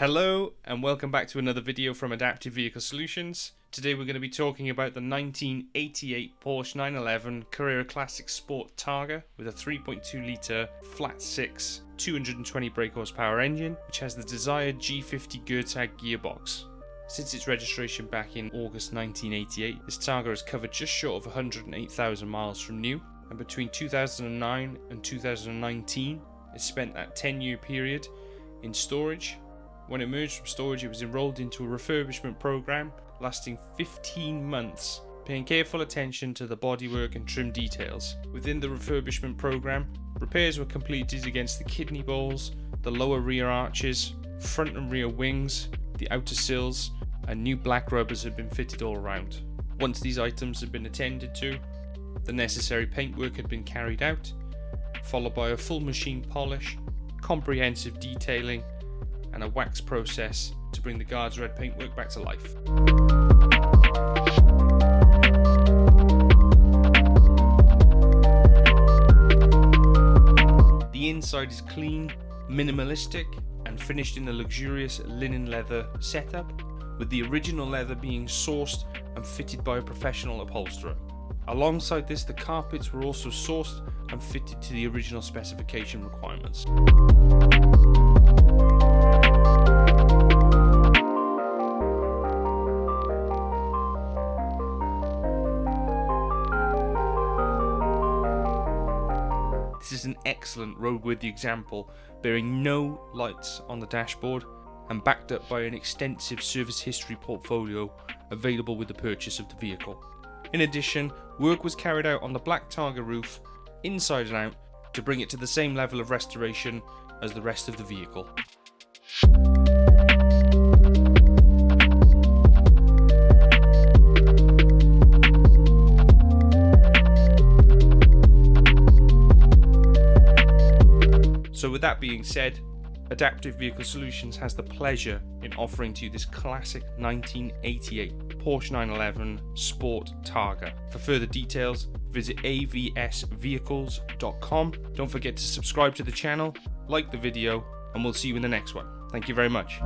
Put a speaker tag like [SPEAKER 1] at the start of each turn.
[SPEAKER 1] Hello and welcome back to another video from Adaptive Vehicle Solutions. Today we're going to be talking about the 1988 Porsche 911 Carrera Classic Sport Targa with a 3.2 litre flat 6 220 brake horsepower engine which has the desired G50 Gear-Tag gearbox. Since its registration back in August 1988, this Targa has covered just short of 108,000 miles from new, and between 2009 and 2019 it spent that 10-year period in storage. When it emerged from storage, it was enrolled into a refurbishment program lasting 15 months, paying careful attention to the bodywork and trim details. Within the refurbishment program, repairs were completed against the kidney bowls, the lower rear arches, front and rear wings, the outer sills, and new black rubbers had been fitted all around. Once these items had been attended to, the necessary paintwork had been carried out, followed by a full machine polish, comprehensive detailing, and a wax process to bring the Guards red paintwork back to life. The inside is clean, minimalistic, and finished in a luxurious linen leather setup, with the original leather being sourced and fitted by a professional upholsterer. Alongside this, the carpets were also sourced and fitted to the original specification requirements. This is an excellent roadworthy example, bearing no lights on the dashboard and backed up by an extensive service history portfolio available with the purchase of the vehicle. In addition, work was carried out on the black Targa roof, inside and out, to bring it to the same level of restoration as the rest of the vehicle. So with that being said, Adaptive Vehicle Solutions has the pleasure in offering to you this classic 1988 Porsche 911 Sport Targa. For further details, visit avsvehicles.com. Don't forget to subscribe to the channel, like the video, and we'll see you in the next one. Thank you very much.